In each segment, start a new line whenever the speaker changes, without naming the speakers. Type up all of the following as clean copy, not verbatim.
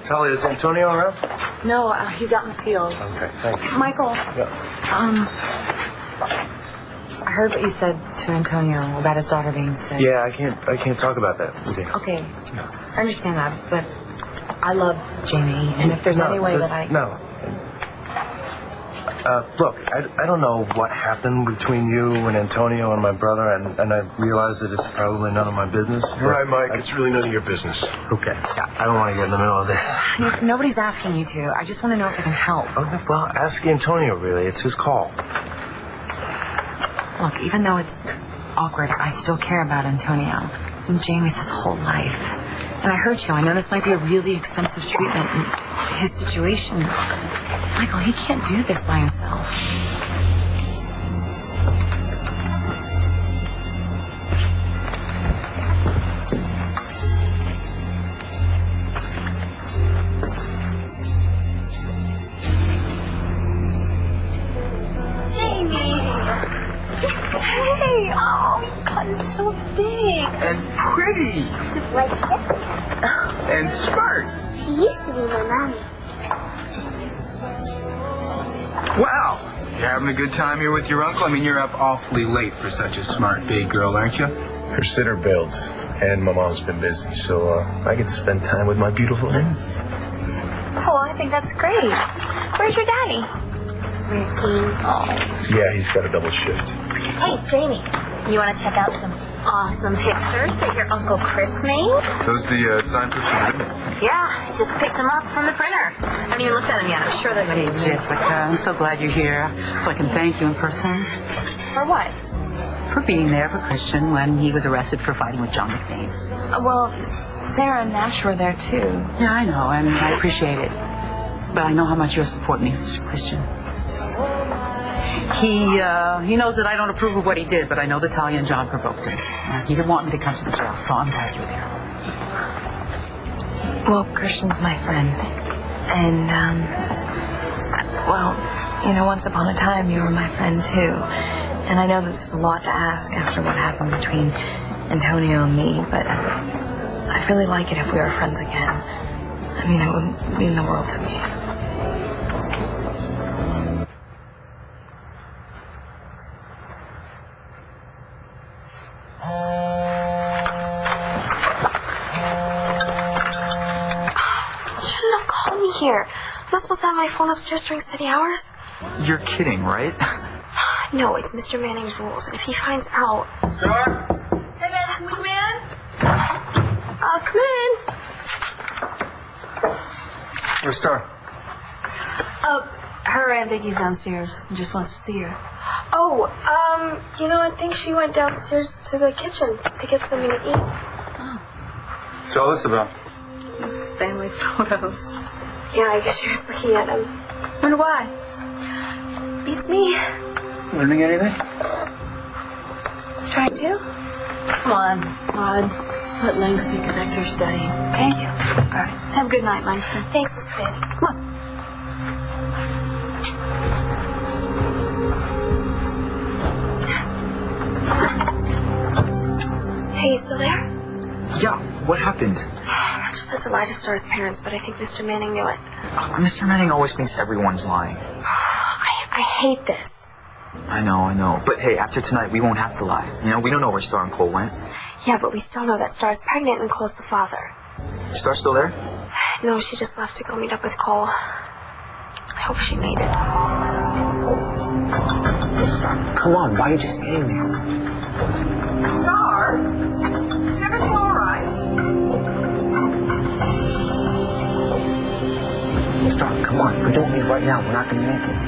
Talia, is Antonio around?
No, he's out in the field.
Okay, thanks.
Michael.
Yeah.
I heard what you said to Antonio about his daughter being sick.
Yeah, I can't talk about that with you.
Okay. I understand that, but I love Jamie, and if there's any way that I...
No. Look, I don't know what happened between you and Antonio and my brother, and I realize that it's probably none of my business.
Right, Mike, it's really none of your business.
Okay, yeah, I don't want to get in the middle of this.
Nobody's asking you to. I just want to know if I can help.
Okay, well, ask Antonio, really. It's his call.
Look, even though it's awkward, I still care about Antonio. And Jamie's his whole life. And I heard you. I know this might be a really expensive treatment in his situation. Michael, he can't do this by himself. Hey! Oh, you've gotten so big.
And pretty.
Like this.
And smart.
She used to be my mommy.
Wow. You're having a good time here with your uncle? I mean, you're up awfully late for such a smart big girl, aren't you?
Her sitter bailed, and my mom's been busy, so I get to spend time with my beautiful niece.
Oh, I think that's great. Where's your daddy? Working. Oh.
Yeah, he's got a double shift.
Hey, Jamie, you want to check out some awesome pictures that your Uncle Chris made?
Those the sign pictures?
Yeah, just picked them up from the printer. I haven't even looked at them yet. I'm sure they're going to be
Jessica, I'm so glad you're here, so I can thank you in person
For what?
for being there for Christian when he was arrested for fighting with John McNair.
Well, Sarah and Nash were there, too.
Yeah, I know, and I appreciate it. But I know how much your support means to Christian. He knows that I don't approve of what he did, but I know that Talia and John provoked him. He didn't want me to come to the jail, so I'm glad you're there.
Well, Christian's my friend. And, once upon a time, you were my friend, too. And I know this is a lot to ask after what happened between Antonio and me, but I'd really like it if we were friends again. I mean, it would mean the world to me.
Here. I'm not supposed to have my phone upstairs during study hours?
You're kidding, right?
No, it's Mr. Manning's rules, and if he finds out...
Star?
Hey, man, come in. Come in.
Where's Star?
Her Aunt Vicky's downstairs. Just wants to see her.
Oh, I think she went downstairs to the kitchen to get something to eat.
What's all this about?
Those family photos.
Yeah, I guess she was looking at them.
Wonder why?
Beats me.
Learning anything?
Trying to?
Come on, Todd. Let Langston connect her study.
Thank you.
All right. Have a good night, Langston.
Thanks, Miss Fanny.
Come on.
Hey, you still there?
Yeah, what happened?
I just had to lie to Star's parents, but I think Mr. Manning knew it.
Mr. Manning always thinks everyone's lying.
I hate this.
I know. But hey, after tonight, we won't have to lie. We don't know where Star and Cole went.
Yeah, but we still know that Star's pregnant and Cole's the father.
Star still there?
No, she just left to go meet up with Cole. I hope she made it.
Star, come on, why are you just standing there?
Star? Is everything all right?
Star, come on, if we don't leave right now, we're not going to make it.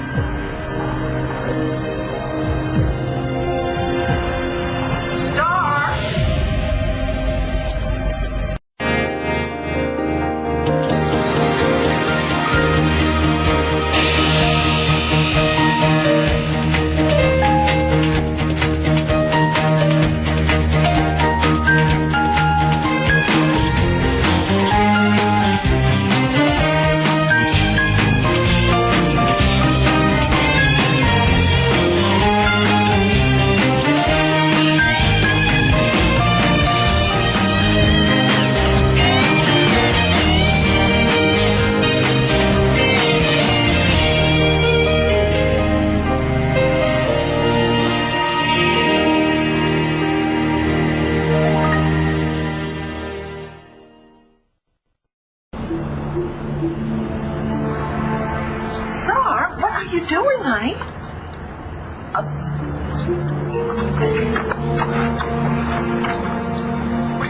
Star, what are you doing, honey?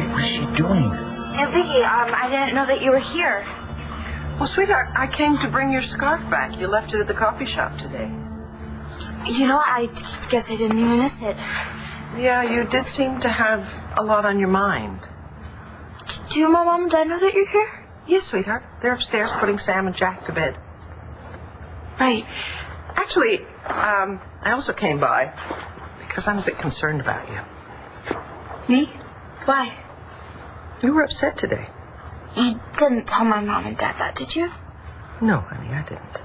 What is she doing?
Hey, Vicky, I didn't know that you were here.
Well, sweetheart, I came to bring your scarf back. You left it at the coffee shop today.
You know, I guess I didn't even miss it.
Yeah, you did seem to have a lot on your mind.
Do my mom and dad know that you're here?
Yes, sweetheart. They're upstairs putting Sam and Jack to bed.
Right.
Actually, I also came by because I'm a bit concerned about you.
Me? Why?
You were upset today.
You didn't tell my mom and dad that, did you?
No, honey, I didn't.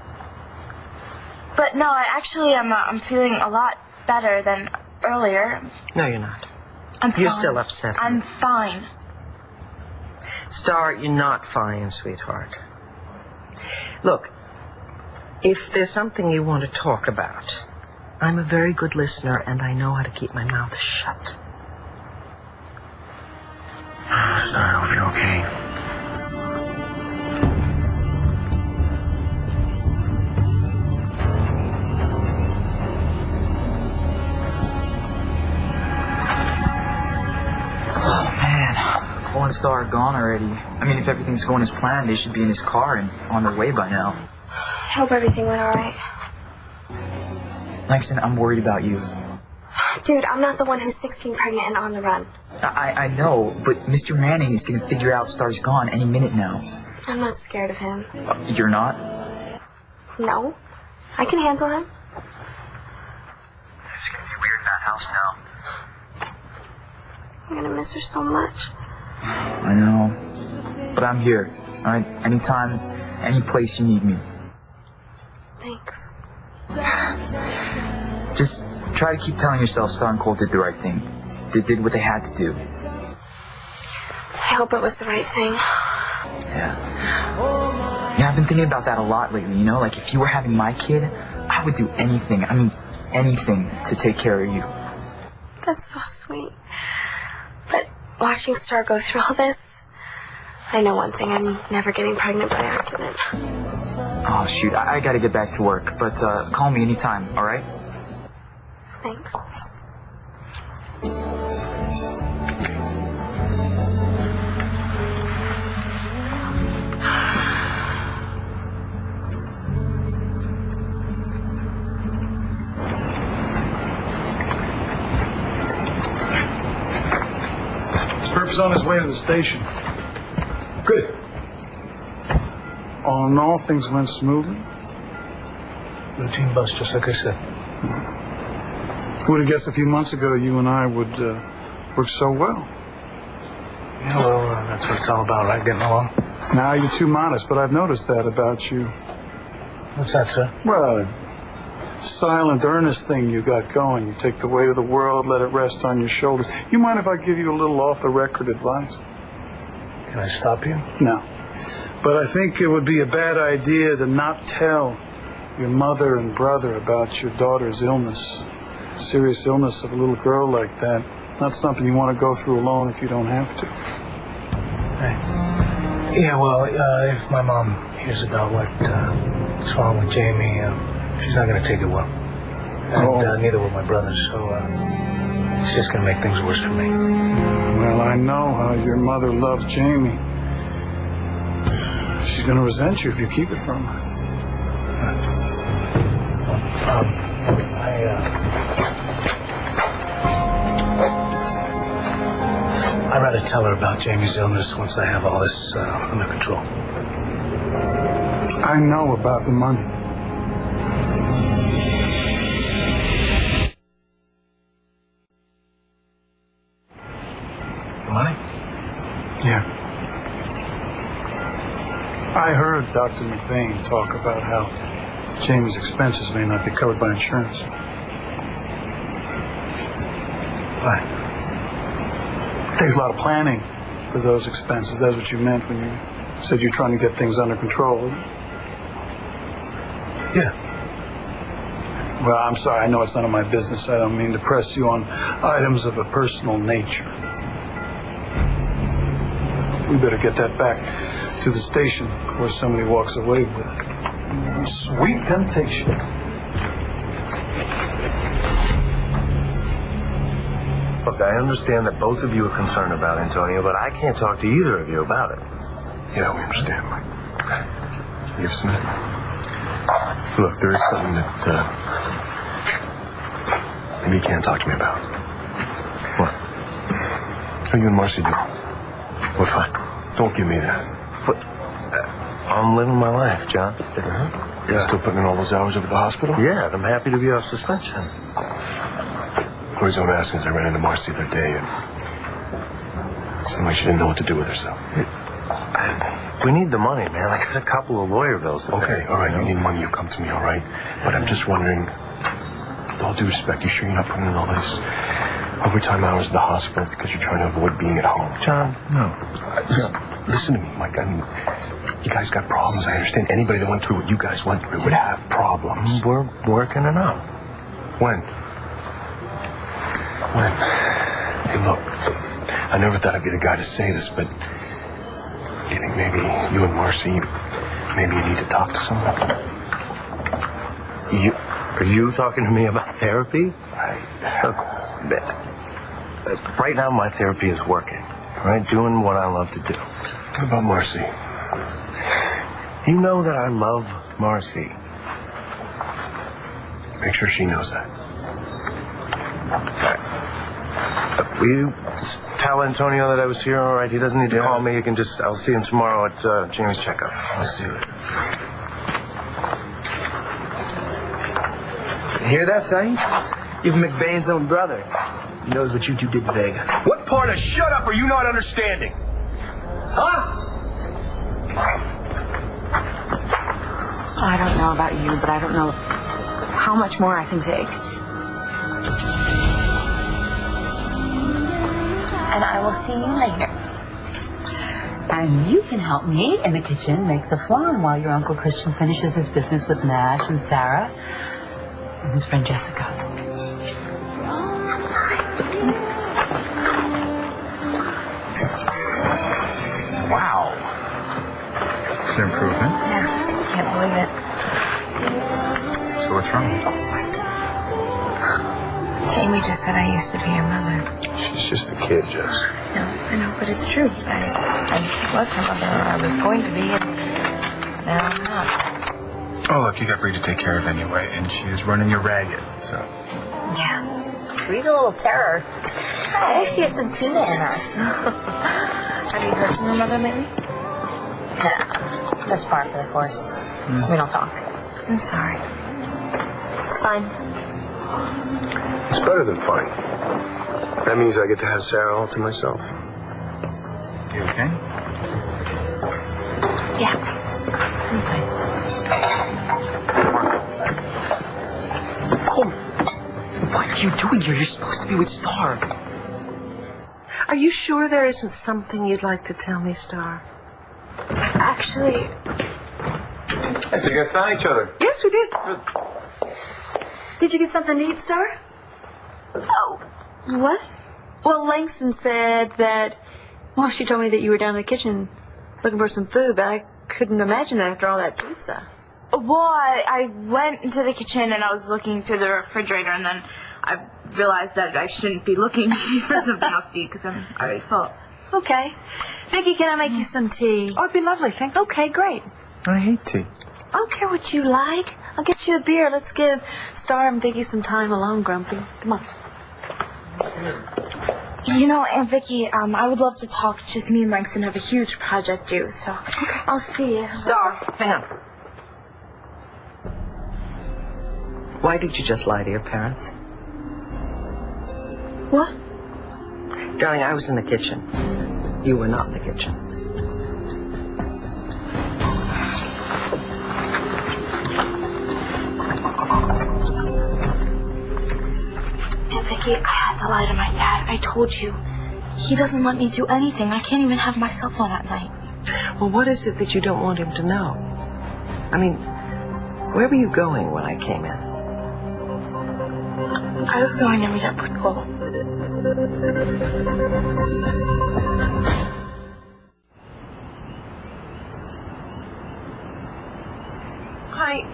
But no, I'm feeling a lot better than earlier.
No, you're not.
I'm fine.
You're still upset.
I'm fine.
Star, you're not fine, sweetheart. Look, if there's something you want to talk about, I'm a very good listener and I know how to keep my mouth shut.
Star, I hope you're okay.
Oh, man. Cole and Star are gone already. I mean, if everything's going as planned, they should be in his car and on their way by now.
I hope everything went all right.
Langston, I'm worried about you.
Dude, I'm not the one who's 16 pregnant and on the run.
I know, but Mr. Manning is going to figure out Star's gone any minute now.
I'm not scared of him.
You're not?
No. I can handle him.
It's going to be weird in that house now.
I'm gonna miss her so much.
I know. But I'm here. All right? Anytime, any place you need me.
Thanks.
Just try to keep telling yourself Star and Cole did the right thing. They did what they had to do.
I hope it was the right thing.
Yeah. Yeah, I've been thinking about that a lot lately, you know? Like, if you were having my kid, I would do anything. I mean, anything to take care of you.
That's so sweet. But watching Star go through all this, I know one thing, I'm never getting pregnant by accident.
Oh, shoot, I gotta get back to work. But call me anytime, all right?
Thanks.
He's on his way to the station. Good. All in all, things went smoothly.
Routine bus, just like I said.
Who would have guessed a few months ago you and I would work so well?
Yeah, well, that's what it's all about, right? Getting along.
Now you're too modest, but I've noticed that about you.
What's that, sir?
Well, silent, earnest thing you got going. You take the weight of the world, let it rest on your shoulders. You mind if I give you a little off-the-record advice?
Can I stop you?
No. But I think it would be a bad idea to not tell your mother and brother about your daughter's illness. Serious illness of a little girl like that. Not something you want to go through alone if you don't have to.
Right. Yeah, well, if my mom hears about what's wrong with Jamie, she's not going to take it well. And neither will my brothers, so it's just going to make things worse for me.
Well, I know how your mother loves Jamie. She's going to resent you if you keep it from her.
I'd rather tell her about Jamie's illness once I have all this under control.
I know about the money.
Money?
Yeah. I heard Dr. McVeigh talk about how Jamie's expenses may not be covered by insurance.
Right.
It takes a lot of planning for those expenses. That's what you meant when you said you're trying to get things under control.
Yeah.
Well, I'm sorry. I know it's none of my business. I don't mean to press you on items of a personal nature. We better get that back to the station before somebody walks away with it. Sweet temptation.
Look, I understand that both of you are concerned about Antonio, but I can't talk to either of you about it.
Yeah, we understand, Mike. Give us a minute. Look, there is something that maybe you can't talk to me about.
What?
How you and Marcy doing?
We're fine.
Don't give me that.
But I'm living my life, John.
Yeah. Still putting in all those hours over at the hospital?
Yeah, and I'm happy to be off suspension.
The reason I'm asking is I ran into Marcy the other day and it seemed like she didn't know what to do with herself.
We need the money, man. I got a couple of lawyer bills to pay.
Okay, all right, you need money, you come to me, all right? But I'm just wondering, with all due respect, you sure you're not putting in all these overtime hours at the hospital because you're trying to avoid being at home?
John, no.
Listen to me, Mike. I mean, you guys got problems. I understand anybody that went through what you guys went through would have problems.
We're working it out.
When? Hey, look, I never thought I'd be the guy to say this, but do you think maybe you and Marcy, maybe you need to talk to someone?
Are you talking to me about therapy? Right now, my therapy is working, right? Doing what I love to do.
What about Marcy?
You know that I love Marcy.
Make sure she knows that.
Will you tell Antonio that I was here, all right? He doesn't need to call me. You can just, I'll see him tomorrow at Jamie's checkup.
I'll see you later.
You hear that, son? Even McBain's own brother. He knows what you two did in Vegas.
What part of shut up are you not understanding? Huh?
I don't know about you, but I don't know how much more I can take. And I will see you later.
And you can help me in the kitchen make the flan while your Uncle Christian finishes his business with Nash and Sarah and his friend Jessica.
Wow. It's an improvement.
Yeah, can't believe it.
So what's wrong?
Jamie just said I used to be your mother.
She's just a kid, Jess.
No, I know, but it's true. I was her mother, or I was going to be, and now I'm not.
Oh, look, you got Bree to take care of anyway, and she is running you ragged, so.
Yeah. Bree's a little terror. I think she has some tuna in her. Have you heard from your mother lately? Nah, that's par for the course. We don't talk. I'm sorry. It's fine.
It's better than fine. That means I get to have Sarah all to myself.
You okay?
Yeah. I'm fine.
Oh, what are you doing here? You're supposed to be with Star. Are you sure there isn't something you'd like to tell me, Star?
Actually,
So you guys found each other?
Yes, we did.
did you get something to eat, Star?
Oh, what?
Well, Langston said that, well, she told me that you were down in the kitchen looking for some food, but I couldn't imagine that after all that pizza.
Well, I went into the kitchen and I was looking through the refrigerator, and then I realized that I shouldn't be looking for something else to eat because I'm already full.
Okay. Vicky, can I make you some tea?
Oh, it'd be lovely, thank you.
Okay, great.
I hate tea.
I don't care what you like. I'll get you a beer. Let's give Star and Vicky some time alone, Grumpy. Come on.
You know, Aunt Vicky, I would love to talk. Just me and Langston have a huge project due, so I'll see you.
Star, hang on. Why did you just lie to your parents?
What?
Darling, I was in the kitchen. You were not in the kitchen.
Aunt Vicky, I had to lie to my dad. I told you. He doesn't let me do anything. I can't even have my cell phone at night.
Well, what is it that you don't want him to know? I mean, where were you going when I came in?
I was going to meet up with Cole.
Honey,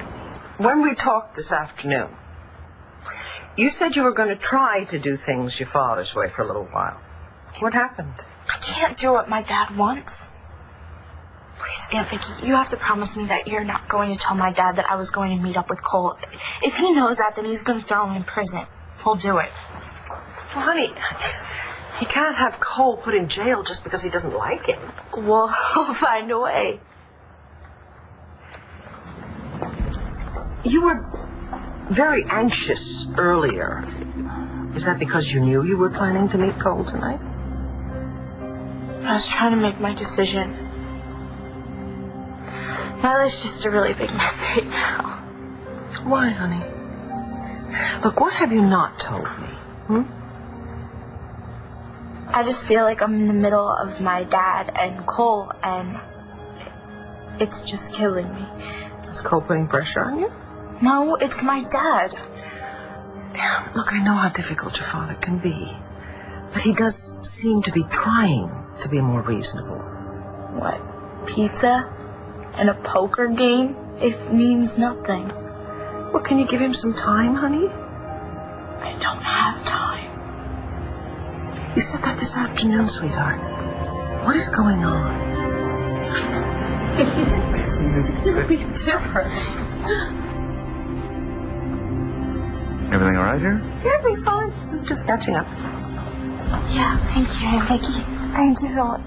when we talked this afternoon, you said you were going to try to do things your father's way for a little while. What happened?
I can't do what my dad wants. Please, Aunt Vicky, you have to promise me that you're not going to tell my dad that I was going to meet up with Cole. If he knows that, then he's going to throw him in prison. He'll do it.
Well, honey, you can't have Cole put in jail just because he doesn't like it.
Well, I'll find a way.
You were very anxious earlier. Is that because you knew you were planning to meet Cole tonight?
I was trying to make my decision. My life's just a really big mess right now.
Why, honey? Look, what have you not told me?
I just feel like I'm in the middle of my dad and Cole, and it's just killing me.
Is Cole putting pressure on you?
No, it's my dad.
Look, I know how difficult your father can be, but he does seem to be trying to be more reasonable.
What? Pizza? And a poker game? It means nothing.
Well, can you give him some time, honey?
I don't have time.
You said that this afternoon, sweetheart. What is going on?
You'd be different.
Everything all right here?
Yeah, everything's fine. I'm just catching up.
Yeah, thank you, Aunt Vicky. Thank you so much.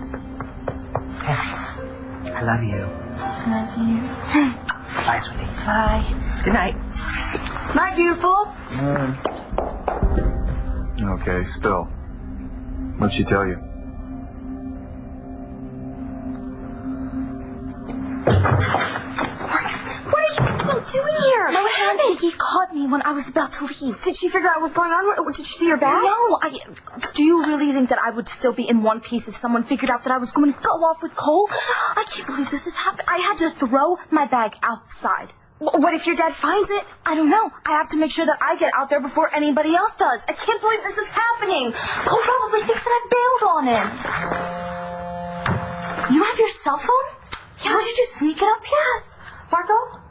I love you.
I love you.
Bye, sweetie.
Bye.
Good night.
Night, beautiful.
Okay, spill. What'd she tell you?
What are you still doing here? No, Aunt Vicky caught me when I was about to leave. Did she figure out what was going on? Did you see her bag? No. Do you really think that I would still be in one piece if someone figured out that I was going to go off with Cole? I can't believe this has happened. I had to throw my bag outside. What if your dad finds it? I don't know. I have to make sure that I get out there before anybody else does. I can't believe this is happening. Cole probably thinks that I bailed on him. You have your cell phone? Yeah, did you sneak it up? Yes. Marco?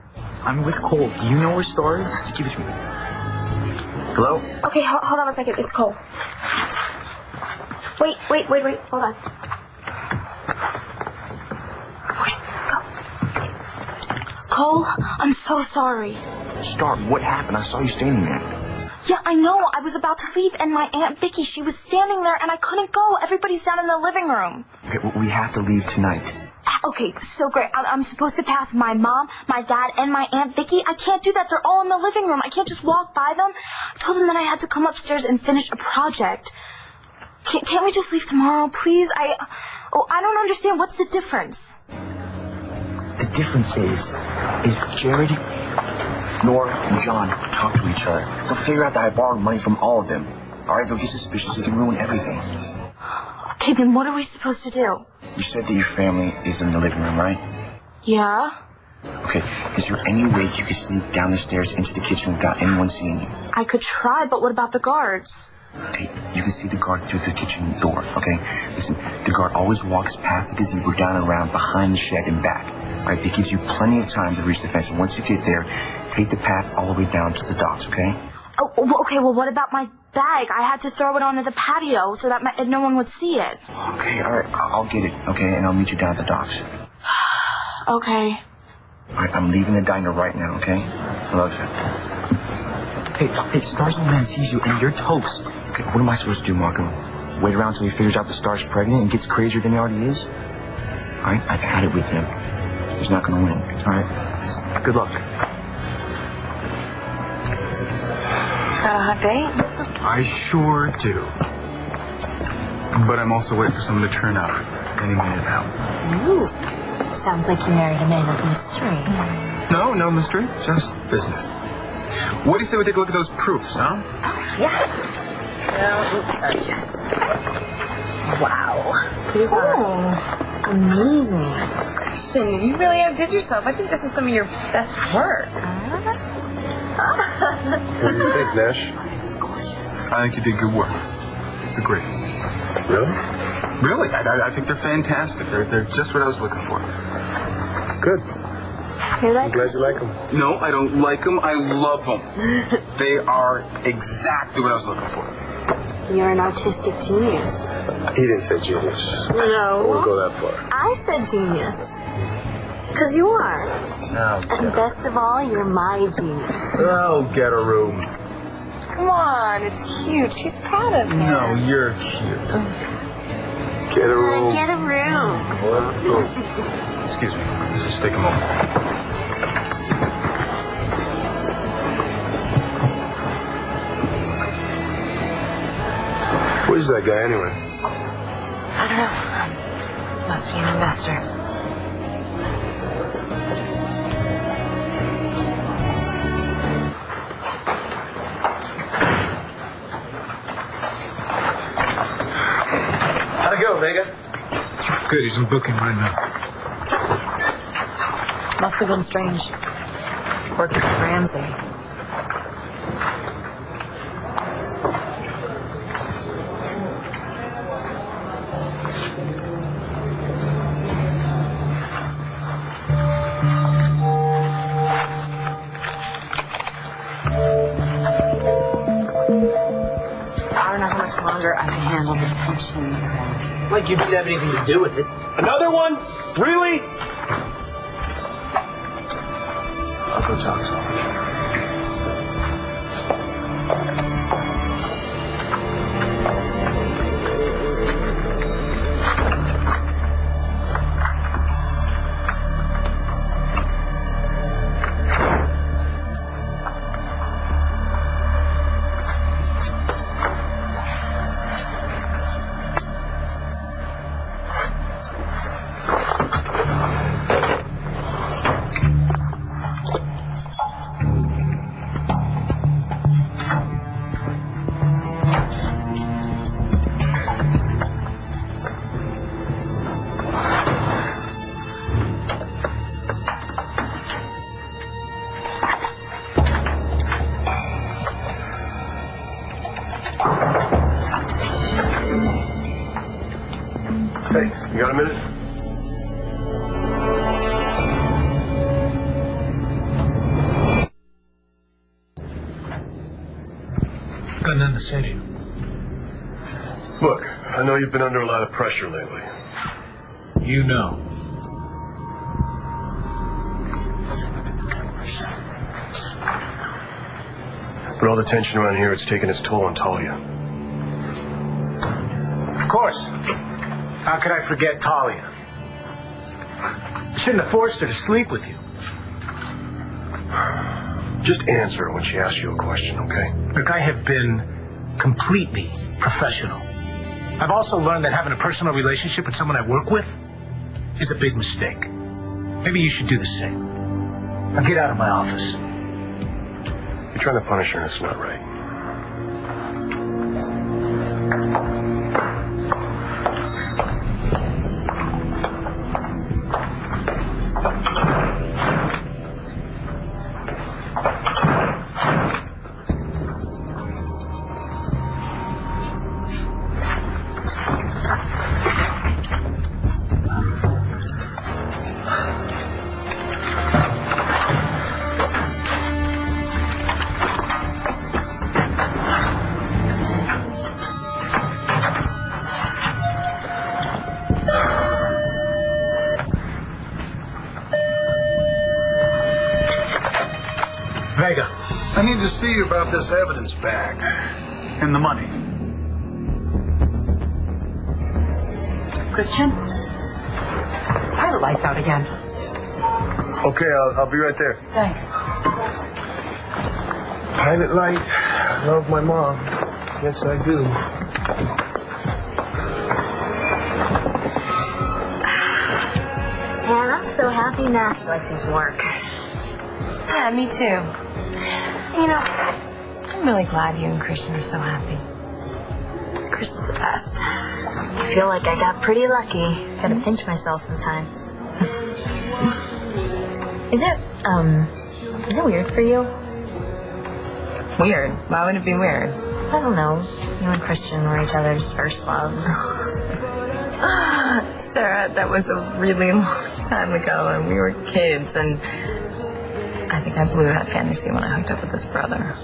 I'm with Cole. Do you know where Star is? Just give it to me. Hello?
Okay, hold on a second. It's Cole. Wait. Hold on. Okay, go. Cole, I'm so sorry.
Star, what happened? I saw you standing there.
Yeah, I know. I was about to leave, and my Aunt Vicky, she was standing there, and I couldn't go. Everybody's down in the living room.
Okay, well, we have to leave tonight.
Okay, so great. I'm supposed to pass my mom, my dad, and my Aunt Vicky. I can't do that. They're all in the living room. I can't just walk by them. I told them that I had to come upstairs and finish a project. Can't we just leave tomorrow, please? I don't understand. What's the difference?
The difference is Jared, Nora, and John talk to each other. They'll figure out that I borrowed money from all of them. All right, they'll get suspicious. They can ruin everything.
Okay, then what are we supposed to do?
You said that your family is in the living room, right?
Yeah?
Okay, is there any way you could sneak down the stairs into the kitchen without anyone seeing you?
I could try, but what about the guards?
Okay, you can see the guard through the kitchen door, okay? Listen, the guard always walks past the gazebo down and around behind the shed and back. All right, that gives you plenty of time to reach the fence. And once you get there, take the path all the way down to the docks, okay?
Oh, okay, well, what about my bag? I had to throw it onto the patio so that no one would see it.
Okay, all right, I'll get it, okay? And I'll meet you down at the docks.
Okay.
All right, I'm leaving the diner right now, okay? I love you.
Hey, Star's old man sees you and you're toast.
Okay, what am I supposed to do, Marco? Wait around till he figures out the Star's pregnant and gets crazier than he already is? All right, I've had it with him. He's not gonna win. All right,
good luck.
Got a hot date?
I sure do. But I'm also waiting for someone to turn up any minute now.
Ooh. Sounds like you married a man of mystery.
No mystery. Just business. What do you say we take a look at those proofs, huh?
Yeah. Well, so just... Wow. These are amazing.
Christian, you really outdid yourself. I think this is some of your best work.
What do you think, Nash?
This is gorgeous.
I think you did good work. They're great.
Really?
Really? I think they're fantastic. They're just what I was looking for.
Good.
Hear that?
I'm glad you like them.
No, I don't like them. I love them. They are exactly what I was looking for.
You're an artistic genius.
He didn't say genius. I
No.
wouldn't go that far.
I said genius. Because you are.
No.
And best of all, you're my genius.
Oh, get a room.
Come on, it's cute. She's proud of him.
No, you're cute.
Get a room.
Get a room.
Excuse me. Just take a moment.
Who's that guy anyway?
I don't know. Must be an investor.
How'd it go, Vega?
Good, he's in booking right now.
Must have been strange. Working with Ramsey. I don't know how much longer I can handle the tension.
Like you didn't have anything to do with it.
Another one? Really?
I'll go talk to him. Hey, you got a minute?
Got nothing to say to you.
Look, I know you've been under a lot of pressure lately.
You know.
But all the tension around here, it's taken its toll on Talia.
Of course. How could I forget Talia? I shouldn't have forced her to sleep with you.
Just answer her when she asks you a question, okay?
Look, I have been completely professional. I've also learned that having a personal relationship with someone I work with is a big mistake. Maybe you should do the same. Now get out of my office.
You're trying to punish her and it's not right.
Vega.
I need to see you about this evidence bag and the money.
Christian? Turn the lights out again.
Okay, I'll be right there.
Thanks.
Private light. I love my mom. Yes, I do.
Man, I'm so happy Nash likes his work.
Yeah, me too. You know, I'm really glad you and Christian are so happy.
Chris is the best. I feel like I got pretty lucky. Gotta pinch myself sometimes. Is it weird for you?
Weird. Why would it be weird?
I don't know. You and Christian were each other's first loves.
Sarah, that was a really long time ago, and we were kids, and I think I blew that fantasy when I hooked up with his brother.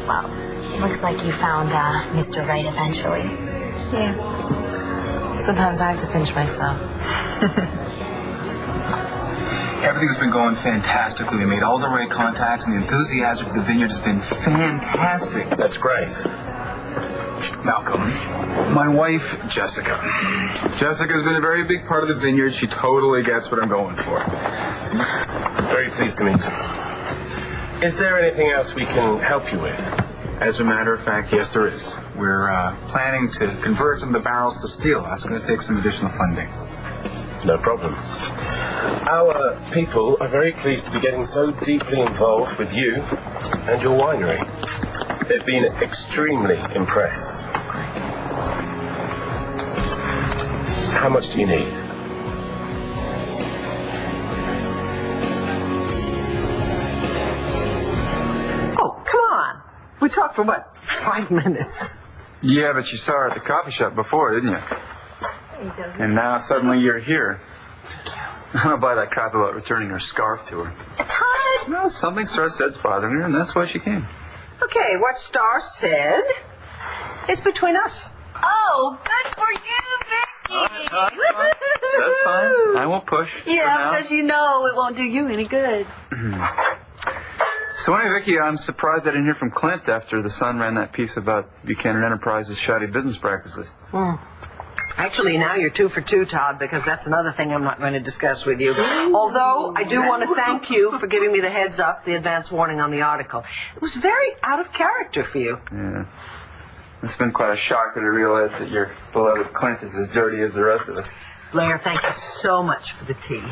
Well, looks like you found Mr. Right eventually.
Yeah. Sometimes I have to pinch myself.
Everything's been going fantastically. We made all the right contacts, and the enthusiasm for the vineyard has been fantastic.
That's great.
Malcolm, my wife, Jessica. Jessica's been a very big part of the vineyard. She totally gets what I'm going for.
Very pleased to meet you. Is there anything else we can help you with?
As a matter of fact, yes, there is. We're planning to convert some of the barrels to steel. That's going to take some additional funding.
No problem. Our people are very pleased to be getting so deeply involved with you and your winery. They've been extremely impressed. How much do you need?
Oh, come on. We talked for what, 5 minutes?
Yeah, but you saw her at the coffee shop before, didn't you? And now suddenly you're here. I don't buy that crap about returning her scarf to her.
It's hard.
Well, something Star said's bothering her, and that's why she came.
Okay, what Star said is between us.
Oh, good for you, Vicky!
That's fine. I won't push.
Yeah, because you know it won't do you any good.
So anyway, Vicky, I'm surprised I didn't hear from Clint after the Sun ran that piece about Buchanan Enterprises' shoddy business practices.
Actually, now you're 2 for 2, Todd, because that's another thing I'm not going to discuss with you. Although, I do want to thank you for giving me the heads up, the advance warning on the article. It was very out of character for you.
Yeah. It's been quite a shocker to realize that your beloved Clint is as dirty as the rest of us.
Blair, thank you so much for the tea.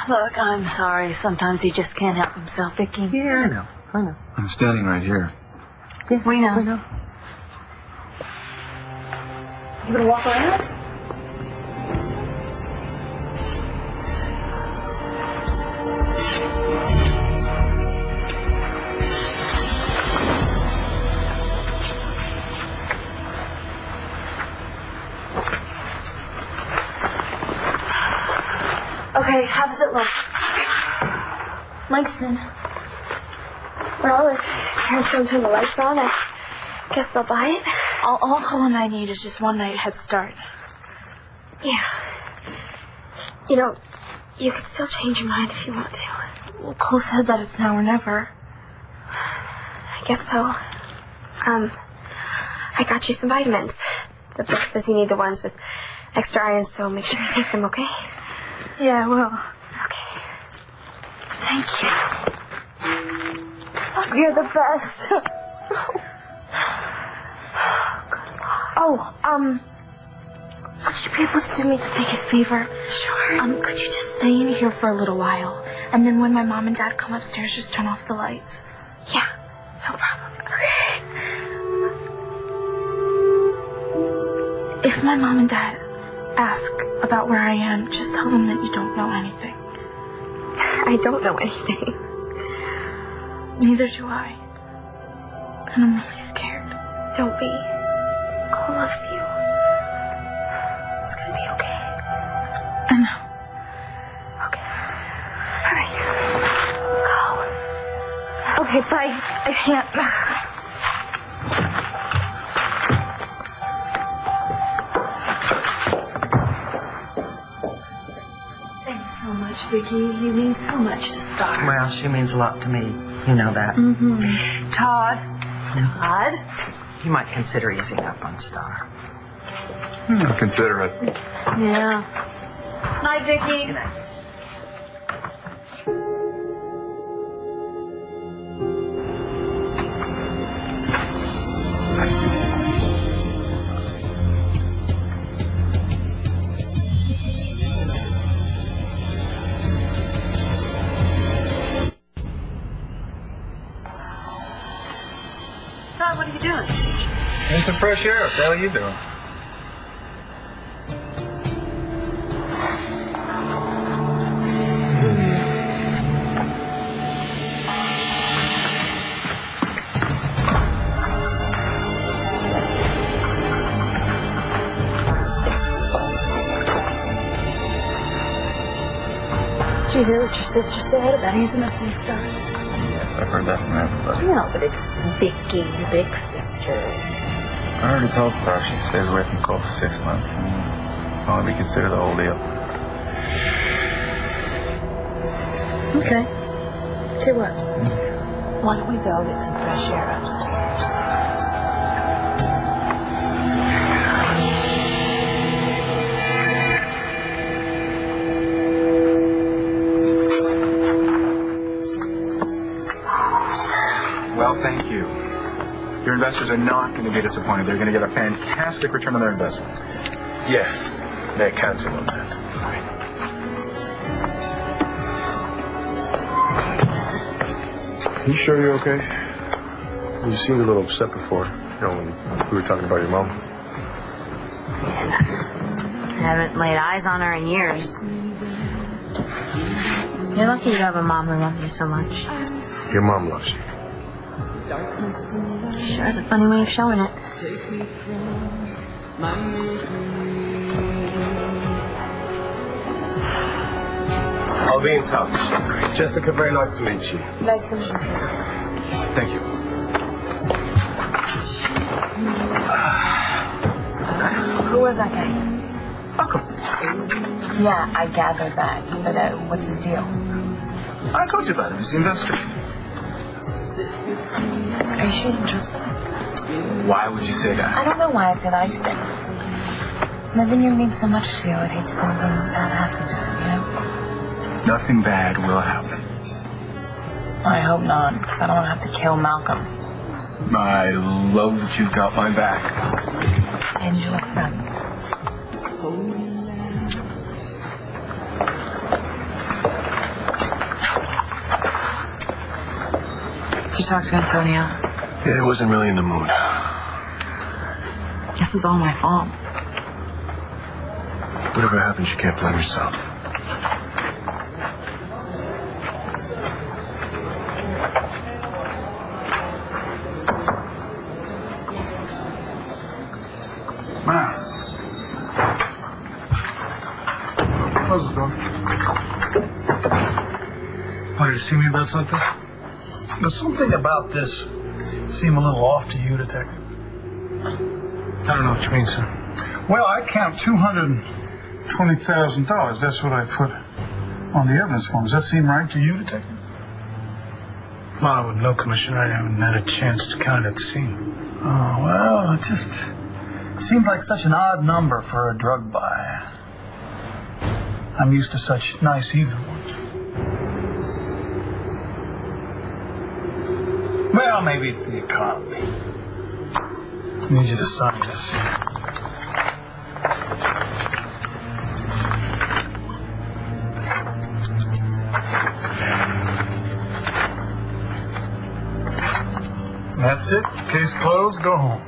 Look, I'm sorry. Sometimes he just can't help himself, Vicky.
Yeah, I know.
I'm standing right here.
Yeah, we know. You gonna walk around?
Okay, how does it look? Langston. Well, if parents don't turn the lights on, I guess they'll buy it.
All Colin and I need is just one night head start.
Yeah. You know, you could still change your mind if you want to.
Well, Cole said that it's now or never.
I guess so. I got you some vitamins. The book says you need the ones with extra iron, so make sure you take them, okay?
Yeah, I will.
Okay.
Thank you. You're the best. Would you be able to do me the biggest favor?
Sure.
Could you just stay in here for a little while? And then when my mom and dad come upstairs, just turn off the lights.
Yeah, no problem. Okay.
If my mom and dad ask about where I am, just tell them that you don't know anything.
I don't know anything.
Neither do I. And I'm really scared.
Don't be. Cole loves you. It's gonna be okay.
I know.
Okay. All right. Go.
Okay, bye. I can't.
Thanks so much, Vicky. You mean so much to Star.
Well, she means a lot to me. You know that. Todd, you might consider easing up on Star.
Consider it.
Yeah. Night, Vicky.
Good night.
Todd, what are you doing?
Getting some fresh air. What the hell are you doing?
you hear what your sister said about easing up and stuff?
Yes, I've heard that from everybody.
No, but it's Vicky, your big sister.
I already told Star she stays away from Cole for 6 months, and I'll reconsider the whole deal.
Okay. See what? Why don't we go get some fresh air upstairs?
Well, thank you. Your investors are not going to be disappointed. They're going to get a fantastic return on their investment.
Yes, they're counting on that.
You sure you're okay? You seemed a little upset before, when we were talking about your mom.
I haven't laid eyes on her in years. You're lucky you have a mom who loves you so much.
Your mom loves you.
She sure has a funny way of showing it.
I'll be in touch. Jessica, very nice to meet you.
Nice to meet you.
Thank you.
Who was that guy?
Welcome.
Yeah, I gathered that. But what's his deal?
I told you about him. He's the investor.
Are you sure you trust him?
Why would you say that?
I don't know why I'd say that. I just think living here means so much to you. I'd hate to see anything bad happen to him, you know?
Nothing bad will happen.
I hope not, because I don't want to have to kill Malcolm.
I love that you've got my back.
And your friends. Did you talk to Antonio?
Yeah, he wasn't really in the mood.
This is all my fault.
Whatever happens, you can't blame yourself.
Close the door. Wanted to see me about something? Does something about this seem a little off to you, Detective?
I don't know what you mean, sir.
Well, I count $220,000. That's what I put on the evidence form. Does that seem right to you, Detective?
Well, I would know, Commissioner. I haven't had a chance to count at the scene.
Oh, well, it just seemed like such an odd number for a drug buy. I'm used to such nice even ones. Well, maybe it's the economy. I need you to sign this. That's it. Case closed. Go home.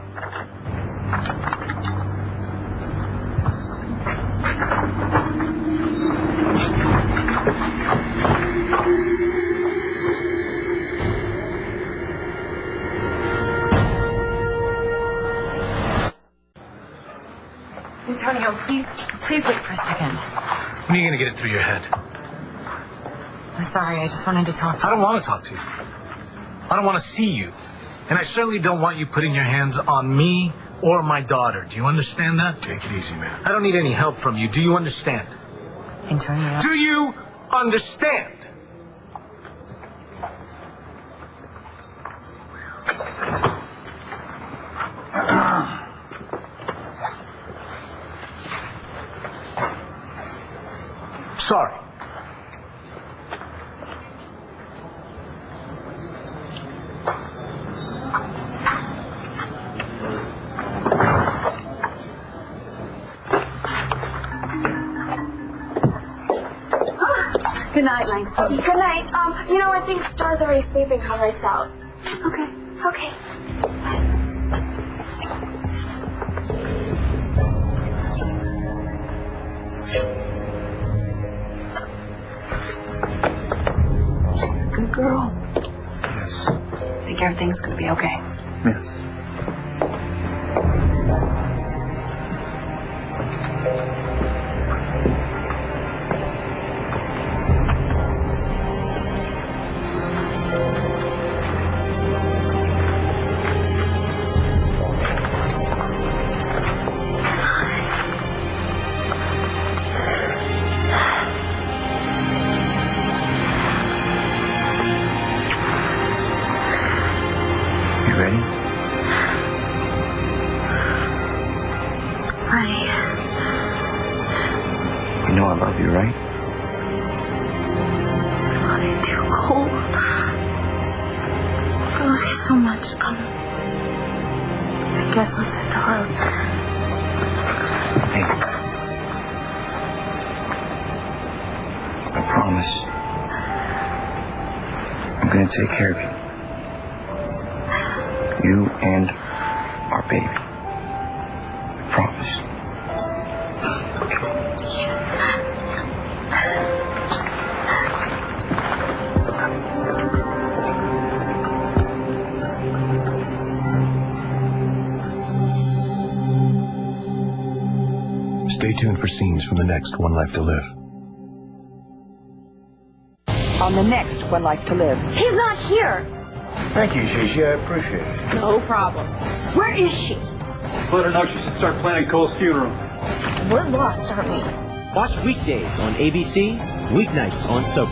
Antonio, please wait for a second.
When are you going to get it through your head?
I'm sorry, I just wanted to talk to
I don't want to talk to you. I don't want to see you. And I certainly don't want you putting your hands on me or my daughter. Do you understand that?
Take it easy, man.
I don't need any help from you. Do you understand?
Antonio.
Do you understand? Sorry.
Good night, Langston. Good night. I think Star's already sleeping. Her lights out. Okay. Okay.
Good girl.
Yes.
I think everything's gonna be okay.
Yes.
You know I love you, right?
I love you too, Cole. I love you so much. I guess let's hit the road.
Hey. I promise. I'm gonna take care of you. You and our baby. I promise.
Stay tuned for scenes from the next One Life to Live.
On the next One Life to Live.
He's not here.
Thank you, Gigi. I appreciate it.
No problem. Where is she?
Let her know she should start planning Cole's funeral.
We're lost, aren't we?
Watch weekdays on ABC, weeknights on Soap.